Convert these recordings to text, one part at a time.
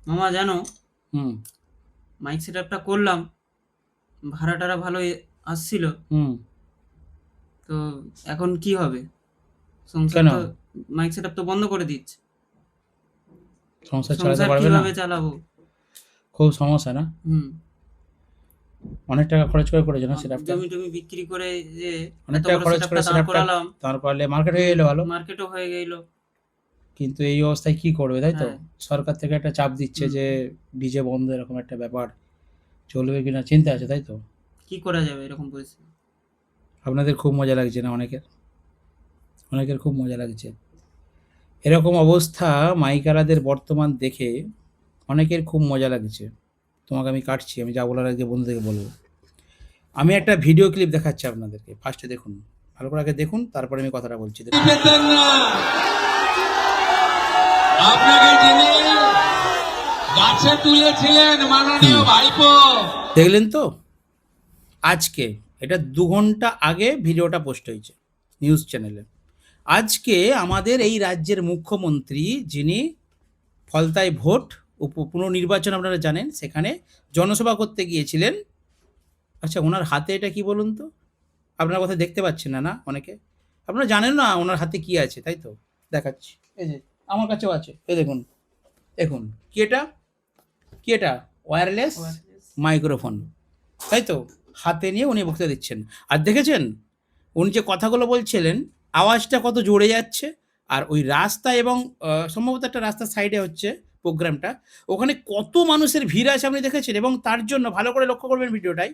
মামা জানো, হুম, mic set আপটা করলাম, ভাড়া টাড়া ভালো আসছিল। হুম। তো এখন কি হবে? সংসার কেন? তো, মাইক সেট আপ তো বন্ধ করে দিচ্ছে। সংসার চালাতে সংসার পারবে না? কিভাবে চালাবো? খুব সমস্যা না? হুম। অনেক টাকা খরচ করে করেছো না সেটআপটা? জমি টমি বিক্রি করে যে অনেক এত টাকা বড় সেট খরচ করে আপটা দাঁড় সেটআপটা করালাম। দাঁড় করালে মার্কেট হয়ে গেলে ভালো। মার্কেটও হয়ে গেল। কিন্তু এই অবস্থায় কি করবে, তাই তো? হ্যাঁ। সরকার থেকে একটা চাপ দিচ্ছে হুম। যে ডিজে বন্ধ, এরকম একটা ব্যাপার। চলবে কিনা চিন্তা আছে, তাই তো? কি করা যাবে এরকম পরিস্থিতি? আপনাদের খুব মজা লাগছে না? অনেকের খুব মজা লাগছে। এরকম অবস্থা মাইকারাদের বর্তমান দেখে অনেকের খুব মজা লাগছে। তোমাকে আমি কাটছি, আমি যা বলার আগে বন্ধুদেরকে বলবো। আমি একটা ভিডিও ক্লিপ দেখাচ্ছি আপনাদেরকে, ফার্স্টে দেখুন। ভালো করে আগে দেখুন, তারপরে আমি কথাটা বলছি, দেখুন। পেতেন না আপনাকে যিনি গাছে তুলেছিলেন মাননীয় ভাইপো। দেখলেন তো? আজকে এটা ২ ঘন্টা আগে ভিডিওটা পোস্ট হয়েছে নিউজ চ্যানেলে। আজকে আমাদের এই রাজ্যের মুখ্যমন্ত্রী, যিনি ফলতায় ভোট পুনর্নির্বাচন আপনারা জানেন, সেখানে জনসভা করতে গিয়েছিলেন। আচ্ছা, ওনার হাতে এটা কি বলুন তো? আপনারা কোথায় দেখতে পাচ্ছেন না, না অনেকে? আপনারা জানেন না ওনার হাতে কি আছে, তাই তো? দেখাচ্ছি, এই যে আমার কাছেও আছে, এই দেখুন। দেখুন, কি এটা? কি এটা? Wireless Wireless। মাইক্রোফোন, তাই তো? হাতে নিয়ে উনি বক্তৃতা দিচ্ছেন। আর দেখেছেন উনি যে কথাগুলো বলছিলেন, আওয়াজটা কত জোরে যাচ্ছে। আর ওই রাস্তা এবং সম্ভবত একটা রাস্তার সাইডে হচ্ছে প্রোগ্রামটা। ওখানে কত মানুষের ভিড় আছে আপনি দেখেছেন? এবং তার জন্য ভালো করে লক্ষ্য করবেন ভিডিওটায়,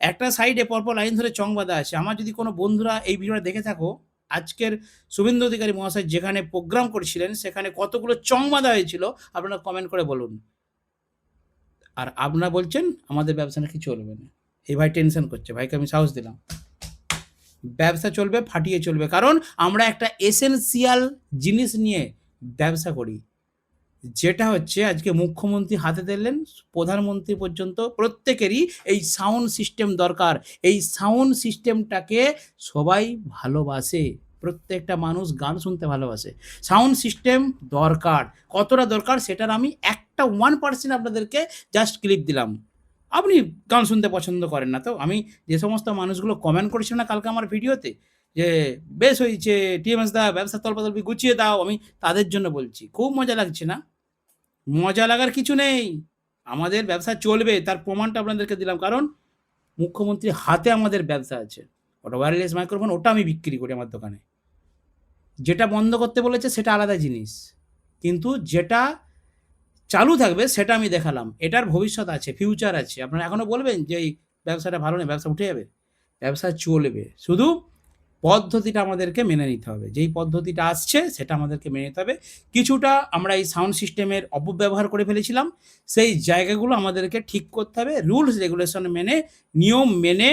একটা সাইডে পরপর লাইন ধরে চং বাঁধা আছে। আমার যদি কোনো বন্ধুরা এই ভিডিওটা দেখে থাকো, আজকের শুভেন্দু অধিকারী মহাশয় যেখানে প্রোগ্রাম করেছিলেন, সেখানে কতগুলো চং বাঁধা হয়েছিল, আপনারা কমেন্ট করে বলুন। আর আপনারা বলছেন আমাদের ব্যবসা নাকি চলবে না। এই ভাই টেনশন করছে, ভাইকে আমি সাহস দিলাম। ব্যবসা চলবে, ফাটিয়ে চলবে। কারণ আমরা একটা এসেনশিয়াল জিনিস নিয়ে ব্যবসা করি, যেটা হচ্ছে আজকে মুখ্যমন্ত্রী হাতে দিলেন, প্রধানমন্ত্রী পর্যন্ত প্রত্যেকেরই এই সাউন্ড সিস্টেম দরকার। এই সাউন্ড সিস্টেমটাকে সবাই ভালোবাসে। প্রত্যেকটা মানুষ গান শুনতে ভালোবাসে। সাউন্ড সিস্টেম দরকার। কতটা দরকার সেটার আমি একটা 1% আপনাদেরকে জাস্ট ক্লিপ দিলাম। আপনি গান শুনতে পছন্দ করেন না তো? আমি যে সমস্ত মানুষগুলো কমেন্ট করেছিল না কালকে আমার ভিডিওতে, যে বেশ হয়েছে টিএমএস দা, ব্যবসা তল্পাতল্পি গুছিয়ে দাও, আমি তাদের জন্য বলছি। খুব মজা লাগছে না? মজা লাগার কিছু নেই। আমাদের ব্যবসা চলবে, তার প্রমাণটা আপনাদেরকে দিলাম। কারণ মুখ্যমন্ত্রীর হাতে আমাদের ব্যবসা আছে। ওটা ওয়্যারলেস মাইক্রোফোন, ওটা আমি বিক্রি করি আমার দোকানে। যেটা বন্ধ করতে বলেছে সেটা আলাদা জিনিস, কিন্তু যেটা চালু থাকবে সেটা আমি দেখালাম। এটার ভবিষ্যৎ আছে, ফিউচার আছে। আপনারা এখনো বলবেন যে এই ব্যবসাটা ভালো নয়, ব্যবসা উঠে যাবে? ব্যবসা চলবে, শুধু পদ্ধতিটা আমাদেরকে মেনে নিতে হবে। যেই পদ্ধতিটা আসছে সেটা আমাদেরকে মেনে নিতে হবে। কিছুটা আমরা এই সাউন্ড সিস্টেমের অপব্যবহার করে ফেলেছিলাম, সেই জায়গাগুলো আমাদেরকে ঠিক করতে হবে। রুলস রেগুলেশন মেনে, নিয়ম মেনে,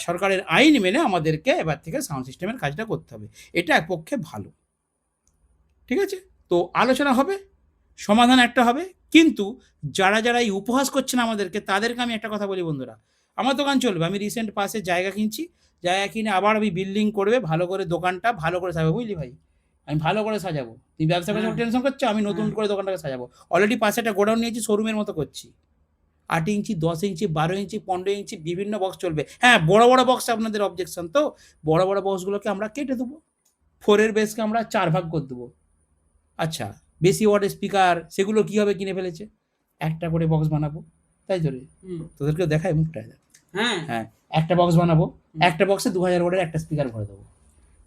সরকারের আইন মেনে আমাদেরকে এবার থেকে সাউন্ড সিস্টেমের কাজটা করতে হবে। এটা এক পক্ষে ভালো। ঠিক আছে? তো আলোচনা হবে, সমাধান একটা হবে। কিন্তু যারা এই উপহাস করছেন আমাদেরকে, তাদেরকে আমি একটা কথা বলি বন্ধুরা, আমার দোকান চলবে। আমি রিসেন্ট পাশে জায়গা কিনছি, জায়গা কিনে আবার আমি বিল্ডিং করবে, ভালো করে দোকানটা ভালো করে সাজাবো, বুঝলি ভাই? আমি ভালো করে সাজাবো। তুমি ব্যবসা হ্যাঁ। করছো টেনশন করছো, আমি নতুন হ্যাঁ। করে দোকানটাকে সাজাবো। অলরেডি পাশে একটা গোডাউন নিয়েছি, শোরুমের মতো করছি। ৮ ইঞ্চি, ১০ ইঞ্চি, ১২ ইঞ্চি, ১৫ ইঞ্চি বিভিন্ন বক্স চলবে। হ্যাঁ, বড় বড় বক্স আপনাদের অবজেকশন তো, বড় বড় বক্সগুলোকে আমরা কেটে দেবো। 4-এর বেসকে আমরা 4 ভাগ করে দেবো। আচ্ছা, বেশি ওয়াটের স্পিকার সেগুলো কীভাবে কিনে ফেলেছে? একটা করে বক্স বানাবো, তাই তো রে? হুম। তোদেরকেও দেখাই মুখটা। হ্যাঁ। হ্যাঁ, একটা বক্স বানাবো, একটা বক্সে ২০০০ ওয়াটের একটা স্পিকার ভরে দেবো।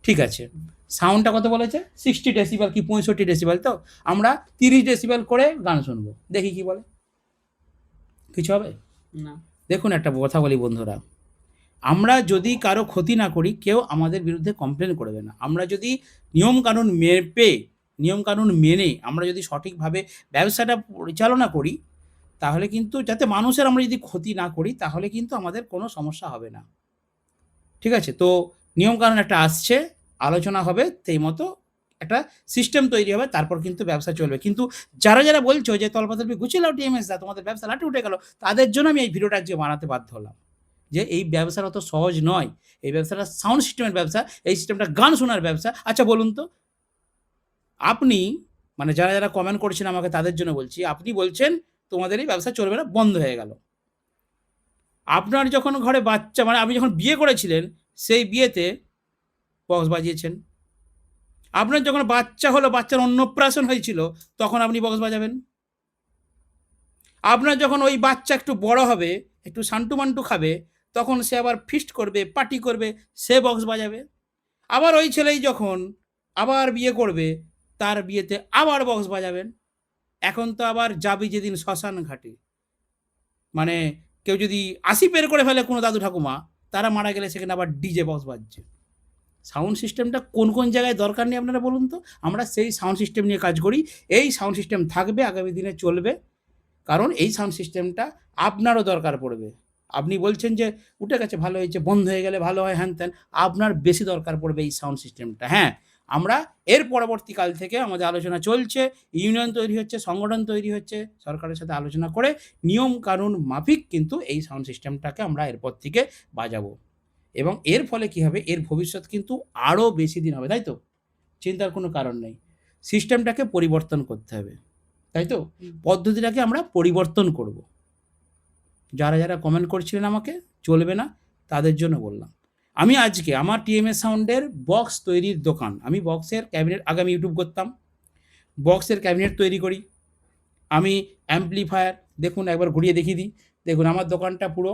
ঠিক আছে। সাউন্ডটা কত বলেছে? 60 ডেসিবেল কি 65 ডেসিবেল তো? আমরা 30 ডেসিবেল করে গান শুনবো, দেখি কি বলে। কিছু হবে? না। দেখুন, একটা কথা বলি বন্ধুরা, আমরা যদি কারো ক্ষতি না করি, কেউ আমাদের বিরুদ্ধে কমপ্লেন করবে না। আমরা যদি নিয়মকানুন নিয়মকানুন মেনে আমরা যদি সঠিকভাবে ব্যবসাটা পরিচালনা করি, তাহলে কিন্তু, যাতে মানুষের আমরা যদি ক্ষতি না করি, তাহলে কিন্তু আমাদের কোনো সমস্যা হবে না। ঠিক আছে? তো নিয়মকানুন একটা আসছে, আলোচনা হবে, সেই মতো একটা সিস্টেম তৈরি হবে, তারপর কিন্তু ব্যবসা চলবে। কিন্তু যারা বলছো যে তল্পাতল্পি গুছিয়ে নাও টিএমএস দা, তোমাদের ব্যবসা লাটে উঠে গেল, তাদের জন্য আমি এই ভিডিওটা আজকে বানাতে বাধ্য হলাম। যে এই ব্যবসাটা অত সহজ নয়। এই ব্যবসাটা সাউন্ড সিস্টেমের ব্যবসা, এই সিস্টেমটা গান শোনার ব্যবসা। আচ্ছা বলুন তো, আপনি মানে যারা যারা কমেন্ট করছেন আমাকে তাদের জন্য বলছি, আপনি বলছেন তোমাদের এই ব্যবসা চলবে না, বন্ধ হয়ে গেল। আপনার যখন ঘরে বাচ্চা, মানে আপনি যখন বিয়ে করেছিলেন সেই বিয়েতে বক্স বাজিয়েছেন। আপনার যখন বাচ্চা হলো, বাচ্চার অন্নপ্রাশন হয়েছিল, তখন আপনি বক্স বাজাবেন। আপনার যখন ওই বাচ্চা একটু বড় হবে, একটু সান্টু মান্টু খাবে, তখন সে আবার ফিস্ট করবে, পার্টি করবে, সে বক্স বাজাবে। আবার ওই ছেলেই যখন আবার বিয়ে করবে, তার বিয়েতে আবার বক্স বাজাবেন। এখন তো আবার যাবি যেদিন শ্মশান ঘাটে, মানে কেউ যদি 80 পের করে ফেলে কোনো দাদু ঠাকুমা, তারা মারা গেলে সেখানে আবার ডিজে বক্স বাজছে। সাউন্ড সিস্টেমটা কোন কোন জায়গায় দরকার নেই আপনারা বলুন তো, আমরা সেই সাউন্ড সিস্টেম নিয়ে কাজ করি। এই সাউন্ড সিস্টেম থাকবে, আগামী দিনে চলবে, কারণ এই সাউন্ড সিস্টেমটা আপনারও দরকার পড়বে। আপনি বলছেন যে উঠে গেছে ভালো হয়েছে, বন্ধ হয়ে গেলে ভালো হয়, হ্যান ত্যান, আপনার বেশি দরকার পড়বে এই সাউন্ড সিস্টেমটা। হ্যাঁ, আমরা এর পরবর্তীকাল থেকে আমাদের আলোচনা চলছে, ইউনিয়ন তৈরি হচ্ছে, সংগঠন তৈরি হচ্ছে, সরকারের সাথে আলোচনা করে নিয়ম কানুন মাফিক কিন্তু এই সাউন্ড সিস্টেমটাকে আমরা এরপর থেকে বাজাবো। এবং এর ফলে কী হবে, এর ভবিষ্যৎ কিন্তু আরও বেশি দিন হবে, তাই তো? চিন্তার কোনো কারণ নেই। সিস্টেমটাকে পরিবর্তন করতে হবে, তাই তো? পদ্ধতিটাকে আমরা পরিবর্তন করব। যারা যারা কমেন্ট করছিলেন আমাকে চলবে না, তাদের জন্য বললাম। আমি আজকে আমার টিএমএস সাউন্ডের বক্স তৈরির দোকান, আমি বক্সের ক্যাবিনেট, আগে আমি ইউটিউব করতাম, বক্সের ক্যাবিনেট তৈরি করি, আমি অ্যাম্পলিফায়ার, দেখুন একবার ঘুরিয়ে দেখিয়ে দিই, দেখুন আমার দোকানটা পুরো,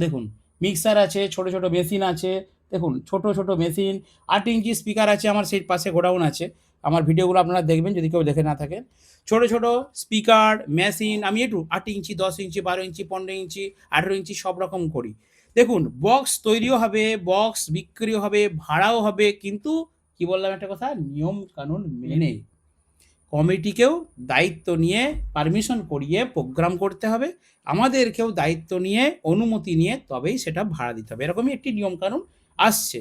দেখুন মিক্সার আছে, ছোট ছোট মেশিন আছে, দেখুন ছোট ছোট মেশিন, 8 ইঞ্চি স্পিকার আছে, আমার সেই পাশে গোডাউন আছে, আমার ভিডিওগুলো আপনারা দেখবেন যদি কেউ দেখে না থাকেন। ছোট ছোট স্পিকার, মেশিন, আমি একটু 8 ইঞ্চি, 10 ইঞ্চি, 12 ইঞ্চি, 15 ইঞ্চি, 18 ইঞ্চি সব রকম করি। দেখুন বক্স তৈরিও হবে, বক্স বিক্রিও হবে, ভাড়াও হবে, কিন্তু কি বললাম একটা কথা, নিয়ম কানুন মেনে কমিটিকেও দায়িত্ব নিয়ে পারমিশন করিয়ে প্রোগ্রাম করতে হবে, আমাদেরকেও দায়িত্ব নিয়ে অনুমতি নিয়ে তবেই সেটা ভাড়া দিতে হবে। এরকমই একটি নিয়মকানুন আসছে।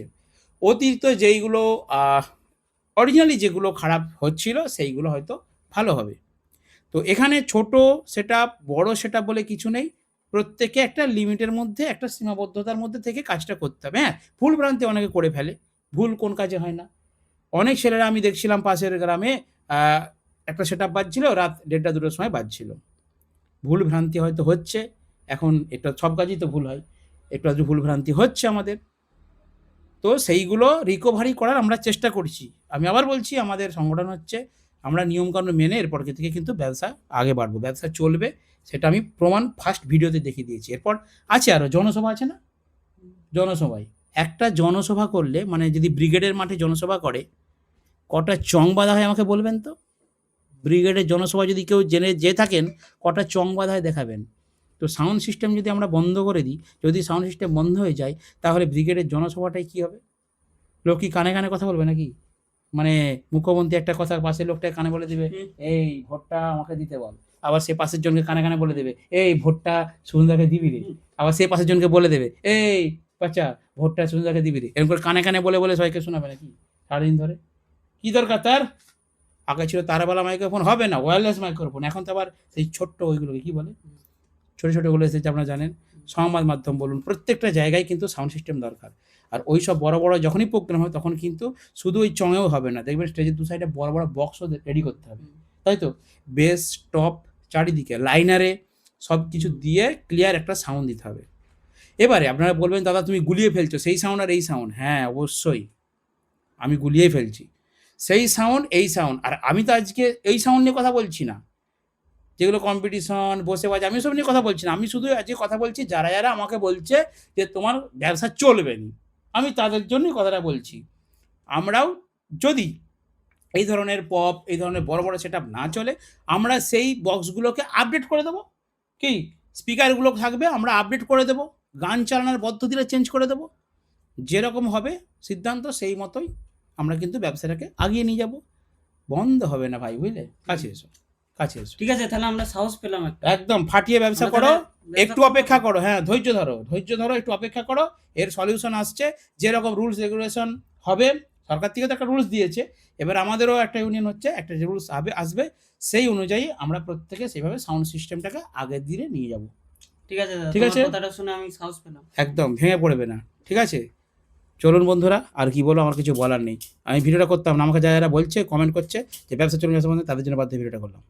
অতিরিক্ত যেইগুলো অরিজিনালি যেগুলো খারাপ হচ্ছিল সেইগুলো হয়তো ভালো হবে। তো এখানে ছোট সেটআপ, বড় সেটআপ বলে কিছু নেই, প্রত্যেকে একটা লিমিটের মধ্যে, একটা সীমাবদ্ধতার মধ্যে থেকে কাজটা করতে হবে। হ্যাঁ, ভুল ভ্রান্তি অনেকে করে ফেলে, ভুল কোন কাজে হয় না। অনেক ছেলেরা আমি দেখছিলাম পাশের গ্রামে একটা সেটআপ বাজছিল, রাত 1:30 2টার সময় বাজছিল। ভুল ভ্রান্তি হয়তো হচ্ছে, এখন এটা সব কাজই তো ভুল হয়, একটু আধটু ভুল ভ্রান্তি হচ্ছে আমাদের, তো সেইগুলো রিকভারি করার আমরা চেষ্টা করছি। আমি আবার বলছি, আমাদের সংগঠন হচ্ছে, আমরা নিয়মকানুন মেনে এরপর থেকে কিন্তু ব্যবসা আগে বাড়বো, ব্যবসা চলবে, সেটা আমি প্রমাণ ফার্স্ট ভিডিওতে দেখিয়ে দিয়েছি। এরপর আছে আরও জনসভা আছে না, জনসভায় একটা জনসভা করলে, মানে যদি ব্রিগেডের মাঠে জনসভা করে, কটা চং বাঁধা হয় আমাকে বলবেন তো? ব্রিগেডের জনসভা যদি কেউ জেনে যে থাকেন, কটা চং বাঁধা হয় দেখাবেন। তো সাউন্ড সিস্টেম যদি আমরা বন্ধ করে দিই, যদি সাউন্ড সিস্টেম বন্ধ হয়ে যায়, তাহলে ব্রিগেডের জনসভাটাই কী হবে? লোক কি কানে কানে কথা বলবে নাকি? মানে মুখ্যমন্ত্রী একটা কথা পাশের লোকটাকে কানে বলে দেবে, এই ভোটটা আমাকে দিতে বল, আবার সে পাশের জনকে কানে কানে বলে দেবে, এই ভোটটা সুন্দরকে দিবি রে, আবার সে পাশের জনকে বলে দেবে, এই বাচ্চা ভোটটা সুন্দরকে দিবি রে, এরকম করে কানে কানে বলে বলে সবাইকে শোনাবে নাকি সারাদিন ধরে? কি দরকার তার? আগে ছিল তারাবালা মাইক্রোফোন, হবে না ওয়্যারলেস মাইক্রোফোন, এখন তো আবার সেই ছোট্ট ওইগুলোকে কী বলে, ছোটো ছোটোগুলো এসেছে আপনারা জানেন, সংবাদ মাধ্যম বলুন, প্রত্যেকটা জায়গায় কিন্তু সাউন্ড সিস্টেম দরকার। আর ওই সব বড় বড় যখনই প্রোগ্রাম হয়, তখন কিন্তু শুধু ওই চঙেও হবে না, দেখবেন স্টেজের দু সাইডে বড় বড় বক্সও রেডি করতে হবে, তাই তো? বেস, টপ, চারিদিকে লাইনারে সব কিছু দিয়ে ক্লিয়ার একটা সাউন্ড দিতে হবে। এবারে আপনারা বলবেন, দাদা তুমি গুলিয়ে ফেলছো সেই সাউন্ড আর এই সাউন্ড। হ্যাঁ অবশ্যই আমি গুলিয়ে ফেলছি, সেই সাউন্ড এই সাউন্ড। আর আমি তো আজকে এই সাউন্ড নিয়ে কথা বলছি না, যেগুলো কম্পিটিশন বসে বাজে, আমি সব নিয়ে কথা বলছি না, আমি শুধু আজকে কথা বলছি যারা যারা আমাকে বলছে যে তোমার ব্যবসা চলবে না, আমি তাদের জন্যই কথাটা বলছি। আমরাও যদি এই ধরনের পপ, এই ধরনের বড় বড় সেটআপ না চলে, আমরা সেই বক্সগুলোকে আপডেট করে দেবো, কি স্পিকারগুলো থাকবে আমরা আপডেট করে দেবো, গান চালানোর পদ্ধতিটা চেঞ্জ করে দেবো, যেরকম হবে সিদ্ধান্ত সেই মতোই আমরা কিন্তু ব্যবসাটাকে আগিয়ে নিয়ে যাব, বন্ধ হবে না ভাই, বুঝলে? কাছে এসো, কাছে এসো। ঠিক আছে, তাহলে আমরা সাহস পেলাম একটা। একদম ফাটিয়ে ব্যবসা আমরা করো, তাহলে ব্যবসা একটু করবো। অপেক্ষা করো, হ্যাঁ ধৈর্য ধরো, ধৈর্য ধরো, একটু অপেক্ষা করো, এর সলিউশন আসছে। যেরকম রুলস রেগুলেশন হবে, সরকার থেকে তো একটা রুলস দিয়েছে, এবার আমাদেরও একটা ইউনিয়ন হচ্ছে, একটা রুলস আসবে, সেই অনুযায়ী আমরা প্রত্যেকে সেইভাবে সাউন্ড সিস্টেমটাকে আগের দিনে নিয়ে যাব। ঠিক আছে দাদা, ঠিক আছে? তোমার কথাটা শুনে আমি সাহস পেলাম। একদম ভেঙে পড়বে না, ঠিক আছে? চলুন বন্ধুরা, আর কি বলো, আমার কিছু বলার নেই। আমি ভিডিওটা করতাম না, আমাকে যারা যারা বলছে, কমেন্ট করছে যে ব্যবসা চলুন ব্যবসা বন্ধ, তাদের জন্য বাধ্য হয়ে ভিডিওটা করলাম।